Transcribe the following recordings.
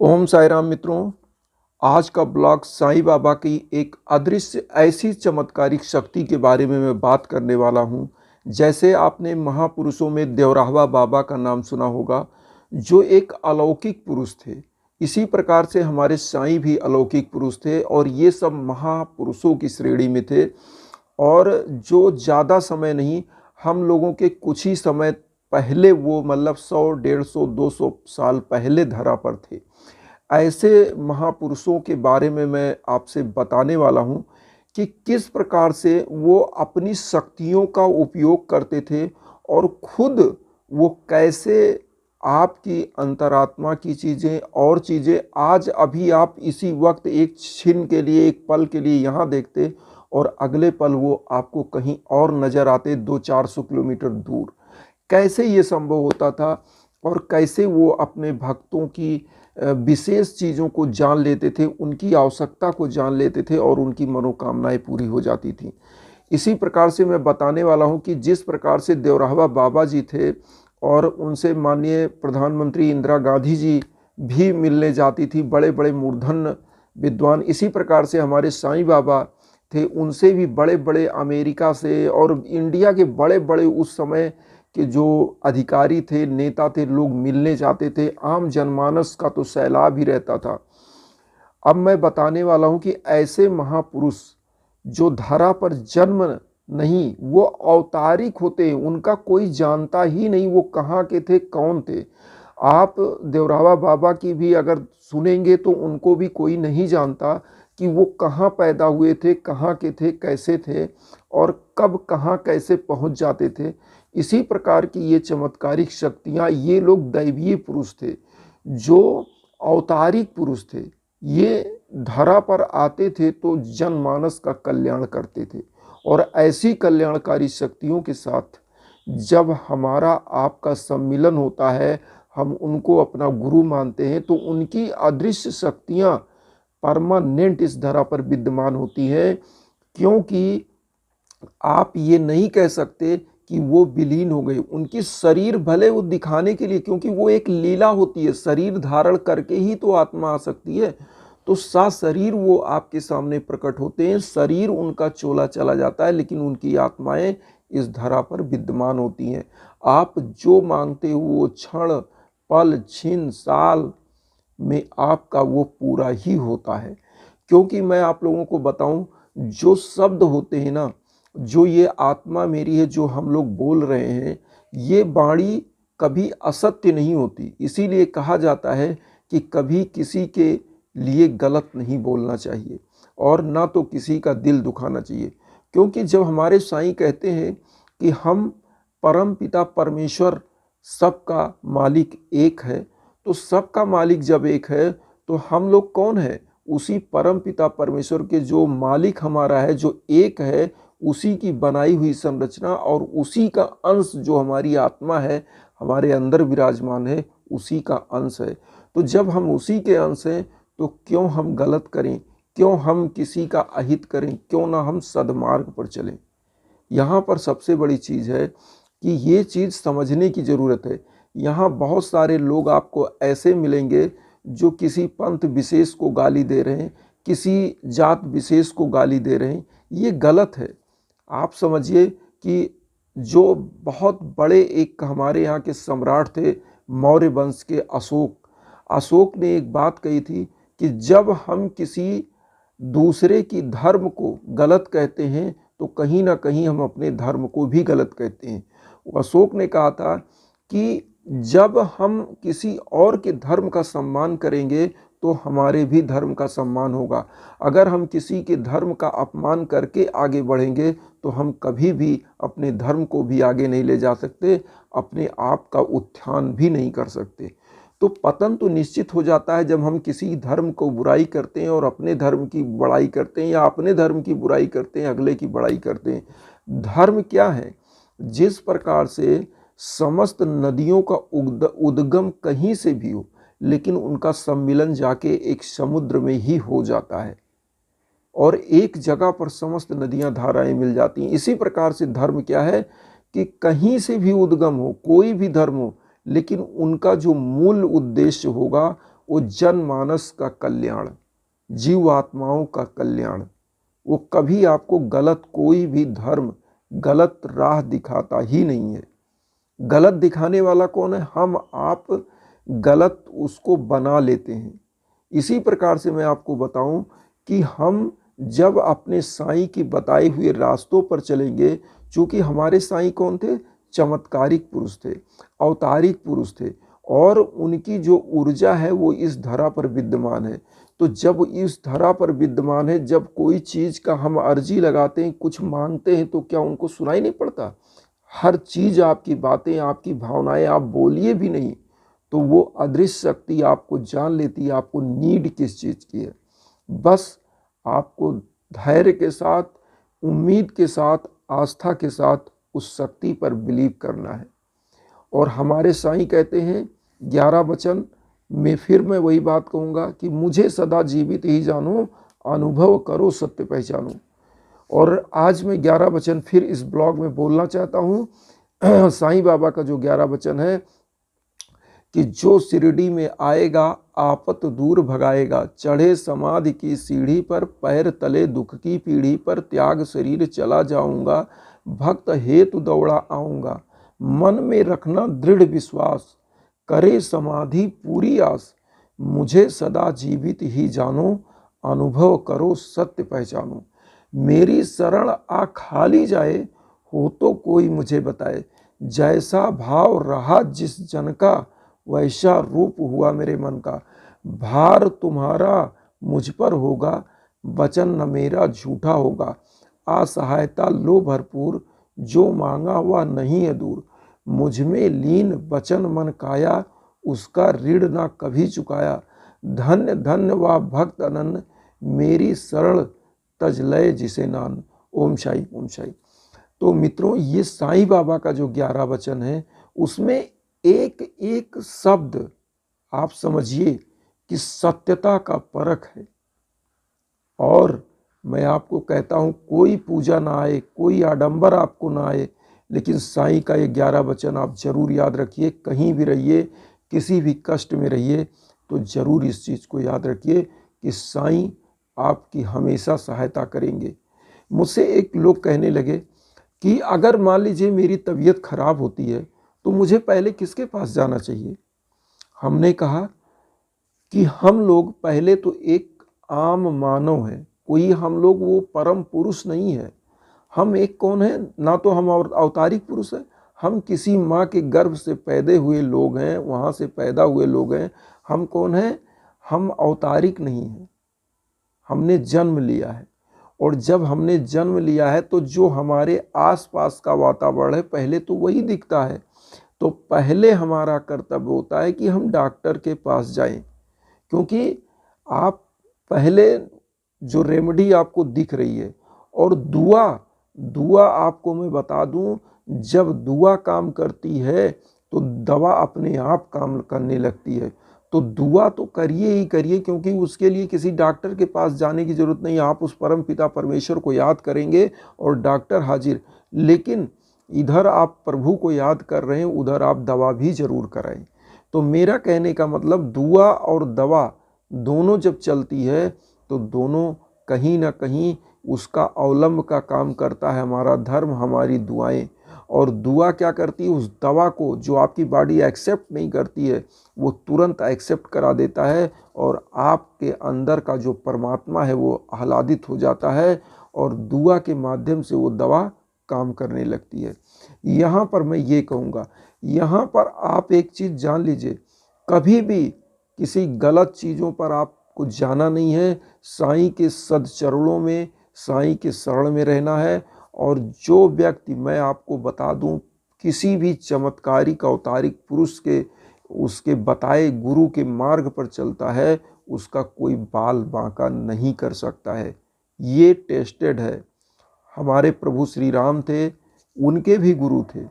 ओम साई राम मित्रों। आज का ब्लॉग साईं बाबा की एक अदृश्य ऐसी चमत्कारिक शक्ति के बारे में मैं बात करने वाला हूँ। जैसे आपने महापुरुषों में देवराहवा बाबा का नाम सुना होगा, जो एक अलौकिक पुरुष थे। इसी प्रकार से हमारे साईं भी अलौकिक पुरुष थे और ये सब महापुरुषों की श्रेणी में थे, और जो ज़्यादा समय नहीं, हम लोगों के कुछ ही समय पहले वो मतलब 100, 150, 200 साल पहले धरा पर थे। ऐसे महापुरुषों के बारे में मैं आपसे बताने वाला हूँ कि किस प्रकार से वो अपनी शक्तियों का उपयोग करते थे और खुद वो कैसे आपकी अंतरात्मा की चीज़ें और चीज़ें आज अभी आप इसी वक्त एक क्षण के लिए, एक पल के लिए यहाँ देखते और अगले पल वो आपको कहीं और नज़र आते 200-400 किलोमीटर दूर। कैसे ये संभव होता था और कैसे वो अपने भक्तों की विशेष चीज़ों को जान लेते थे, उनकी आवश्यकता को जान लेते थे और उनकी मनोकामनाएं पूरी हो जाती थीं। इसी प्रकार से मैं बताने वाला हूं कि जिस प्रकार से देवराहवा बाबा जी थे और उनसे माननीय प्रधानमंत्री इंदिरा गांधी जी भी मिलने जाती थी, बड़े बड़े मूर्धन्य विद्वान। इसी प्रकार से हमारे साईं बाबा थे, उनसे भी बड़े बड़े अमेरिका से और इंडिया के बड़े बड़े उस समय कि जो अधिकारी थे, नेता थे, लोग मिलने जाते थे। आम जनमानस का तो सैलाब ही रहता था। अब मैं बताने वाला हूं कि ऐसे महापुरुष जो धरा पर जन्म नहीं, वो अवतारिक होते हैं, उनका कोई जानता ही नहीं वो कहाँ के थे, कौन थे। आप देवराहवा बाबा की भी अगर सुनेंगे तो उनको भी कोई नहीं जानता कि वो कहाँ पैदा हुए थे, कहाँ के थे, कैसे थे और कब कहाँ कैसे पहुँच जाते थे। इसी प्रकार की ये चमत्कारिक शक्तियाँ, ये लोग दैवीय पुरुष थे, जो अवतारिक पुरुष थे। ये धरा पर आते थे तो जनमानस का कल्याण करते थे, और ऐसी कल्याणकारी शक्तियों के साथ जब हमारा आपका सम्मिलन होता है, हम उनको अपना गुरु मानते हैं, तो उनकी अदृश्य शक्तियाँ परमानेंट इस धरा पर विद्यमान होती है। क्योंकि आप ये नहीं कह सकते कि वो विलीन हो गए। उनकी शरीर भले वो दिखाने के लिए, क्योंकि वो एक लीला होती है, शरीर धारण करके ही तो आत्मा आ सकती है, तो सा शरीर वो आपके सामने प्रकट होते हैं। शरीर उनका चोला चला जाता है, लेकिन उनकी आत्माएं इस धरा पर विद्यमान होती हैं। आप जो मांगते हो वो क्षण, पल, छिन, साल में आपका वो पूरा ही होता है। क्योंकि मैं आप लोगों को बताऊं, जो शब्द होते हैं ना, जो ये आत्मा मेरी है, जो हम लोग बोल रहे हैं, ये वाणी कभी असत्य नहीं होती। इसीलिए कहा जाता है कि कभी किसी के लिए गलत नहीं बोलना चाहिए और ना तो किसी का दिल दुखाना चाहिए। क्योंकि जब हमारे साईं कहते हैं कि हम परम पिता परमेश्वर सबका मालिक एक है, तो सबका मालिक जब एक है तो हम लोग कौन है? उसी परम पिता परमेश्वर के जो मालिक हमारा है, जो एक है, उसी की बनाई हुई संरचना और उसी का अंश जो हमारी आत्मा है, हमारे अंदर विराजमान है, उसी का अंश है। तो जब हम उसी के अंश हैं तो क्यों हम गलत करें, क्यों हम किसी का अहित करें, क्यों ना हम सद्मार्ग पर चलें। यहाँ पर सबसे बड़ी चीज़ है कि ये चीज़ समझने की ज़रूरत है। यहाँ बहुत सारे लोग आपको ऐसे मिलेंगे जो किसी पंथ विशेष को गाली दे रहे हैं, किसी जात विशेष को गाली दे रहे हैं। ये गलत है। आप समझिए कि जो बहुत बड़े एक हमारे यहाँ के सम्राट थे, मौर्य वंश के अशोक ने एक बात कही थी कि जब हम किसी दूसरे की धर्म को गलत कहते हैं तो कहीं ना कहीं हम अपने धर्म को भी गलत कहते हैं। अशोक ने कहा था कि जब हम किसी और के धर्म का सम्मान करेंगे तो हमारे भी धर्म का सम्मान होगा। अगर हम किसी के धर्म का अपमान करके आगे बढ़ेंगे तो हम कभी भी अपने धर्म को भी आगे नहीं ले जा सकते, अपने आप का उत्थान भी नहीं कर सकते। तो पतन तो निश्चित हो जाता है जब हम किसी धर्म को बुराई करते हैं और अपने धर्म की बड़ाई करते हैं, या अपने धर्म की बुराई करते हैं, अगले की बड़ाई करते हैं। धर्म क्या है? जिस प्रकार से समस्त नदियों का उद्गम कहीं से भी हो, लेकिन उनका सम्मिलन जाके एक समुद्र में ही हो जाता है और एक जगह पर समस्त नदियां, धाराएं मिल जाती हैं। इसी प्रकार से धर्म क्या है कि कहीं से भी उद्गम हो, कोई भी धर्म हो, लेकिन उनका जो मूल उद्देश्य होगा वो जनमानस का कल्याण, जीव आत्माओं का कल्याण। वो कभी आपको गलत कोई भी धर्म, गलत राह दिखाता ही नहीं है। गलत दिखाने वाला कौन है? हम आप गलत उसको बना लेते हैं। इसी प्रकार से मैं आपको बताऊं कि हम जब अपने साईं की बताए हुए रास्तों पर चलेंगे, चूंकि हमारे साईं कौन थे? चमत्कारिक पुरुष थे, अवतारिक पुरुष थे, और उनकी जो ऊर्जा है वो इस धरा पर विद्यमान है। तो जब इस धरा पर विद्यमान है, जब कोई चीज का हम अर्जी लगाते हैं, कुछ मांगते हैं, तो क्या उनको सुनाई नहीं पड़ता? हर चीज, आपकी बातें, आपकी भावनाएं, आप बोलिए भी नहीं तो वो अदृश्य शक्ति आपको जान लेती है आपको नीड किस चीज की है। बस आपको धैर्य के साथ, उम्मीद के साथ, आस्था के साथ उस शक्ति पर बिलीव करना है। और हमारे साईं कहते हैं 11 वचन में, फिर मैं वही बात कहूँगा कि मुझे सदा जीवित ही जानो, अनुभव करो सत्य पहचानो। और आज मैं 11 वचन फिर इस ब्लॉग में बोलना चाहता हूँ। साईं बाबा का जो 11 वचन है कि जो शिरडी में आएगा आपत दूर भगाएगा, चढ़े समाधि की सीढ़ी पर, पैर तले दुख की पीढ़ी पर, त्याग शरीर चला जाऊंगा, भक्त हेतु दौड़ा आऊंगा, मन में रखना दृढ़ विश्वास, करे समाधि पूरी आस, मुझे सदा जीवित ही जानो, अनुभव करो सत्य पहचानो। मेरी शरण आ खाली जाए, हो तो कोई मुझे बताए, जैसा भाव रहा जिस जन का, वैसा रूप हुआ मेरे मन का, भार तुम्हारा मुझ पर होगा, वचन न मेरा झूठा होगा, असहायता लो भरपूर, जो मांगा वह नहीं है दूर, मुझ में लीन वचन मन काया, उसका ऋण ना कभी चुकाया, धन्य धन्य वह भक्त अनन्य, मेरी शरण तज लय जिसे नान। ओम शाई, ओम शाई। तो मित्रों, ये साईं बाबा का जो 11 वचन है, उसमें एक एक शब्द आप समझिए कि सत्यता का परख है। और मैं आपको कहता हूं, कोई पूजा ना आए, कोई आडंबर आपको ना आए, लेकिन साईं का ये 11 वचन आप जरूर याद रखिए। कहीं भी रहिए, किसी भी कष्ट में रहिए, तो जरूर इस चीज़ को याद रखिए कि साईं आपकी हमेशा सहायता करेंगे। मुझसे एक लोग कहने लगे कि अगर मान लीजिए मेरी तबीयत खराब होती है तो मुझे पहले किसके पास जाना चाहिए? हमने कहा कि हम लोग पहले तो एक आम मानव हैं, कोई हम लोग वो परम पुरुष नहीं है। हम एक कौन है? ना तो हम अवतारिक पुरुष हैं, हम किसी माँ के गर्भ से पैदा हुए लोग हैं, वहाँ से पैदा हुए लोग हैं। हम कौन हैं? हम अवतारिक नहीं हैं। हमने जन्म लिया है, और जब हमने जन्म लिया है तो जो हमारे आसपास का वातावरण है पहले तो वही दिखता है। तो पहले हमारा कर्तव्य होता है कि हम डॉक्टर के पास जाएं, क्योंकि आप पहले जो रेमेडी आपको दिख रही है, और दुआ आपको मैं बता दूं, जब दुआ काम करती है तो दवा अपने आप काम करने लगती है। तो दुआ तो करिए ही करिए, क्योंकि उसके लिए किसी डॉक्टर के पास जाने की जरूरत नहीं। आप उस परम पिता परमेश्वर को याद करेंगे और डॉक्टर हाजिर। लेकिन इधर आप प्रभु को याद कर रहे हैं, उधर आप दवा भी जरूर कराएं। तो मेरा कहने का मतलब, दुआ और दवा दोनों जब चलती है तो दोनों कहीं ना कहीं उसका अवलंब का काम करता है हमारा धर्म, हमारी दुआएं। और दुआ क्या करती है? उस दवा को जो आपकी बॉडी एक्सेप्ट नहीं करती है, वो तुरंत एक्सेप्ट करा देता है, और आपके अंदर का जो परमात्मा है वो आह्लादित हो जाता है, और दुआ के माध्यम से वो दवा काम करने लगती है। यहाँ पर मैं ये कहूँगा, यहाँ पर आप एक चीज़ जान लीजिए, कभी भी किसी गलत चीज़ों पर आपको जाना नहीं है। साईं के सदचरणों में, साईं के शरण में रहना है। और जो व्यक्ति, मैं आपको बता दूं, किसी भी चमत्कारिक अवतारिक पुरुष के, उसके बताए गुरु के मार्ग पर चलता है, उसका कोई बाल बांका नहीं कर सकता है। ये टेस्टेड है। हमारे प्रभु श्री राम थे, उनके भी गुरु थे।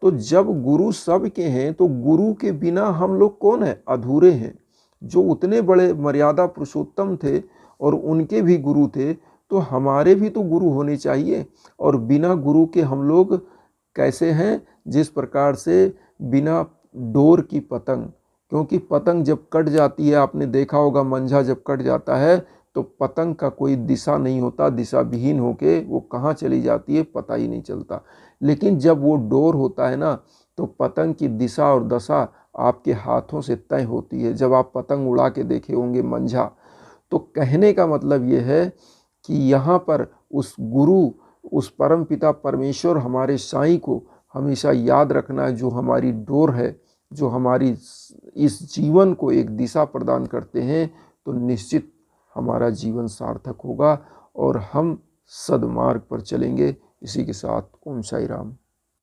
तो जब गुरु सबके हैं तो गुरु के बिना हम लोग कौन है? अधूरे हैं। जो उतने बड़े मर्यादा पुरुषोत्तम थे और उनके भी गुरु थे, तो हमारे भी तो गुरु होने चाहिए। और बिना गुरु के हम लोग कैसे हैं? जिस प्रकार से बिना डोर की पतंग, क्योंकि पतंग जब कट जाती है, आपने देखा होगा मंझा जब कट जाता है तो पतंग का कोई दिशा नहीं होता, दिशा विहीन होके वो कहाँ चली जाती है पता ही नहीं चलता। लेकिन जब वो डोर होता है ना, तो पतंग की दिशा और दशा आपके हाथों से तय होती है। जब आप पतंग उड़ा के देखे होंगे मंझा, तो कहने का मतलब ये है कि यहाँ पर उस गुरु, उस परम पिता परमेश्वर हमारे साईं को हमेशा याद रखना है, जो हमारी डोर है, जो हमारी इस जीवन को एक दिशा प्रदान करते हैं, तो निश्चित हमारा जीवन सार्थक होगा और हम सद्मार्ग पर चलेंगे। इसी के साथ ओम साई राम।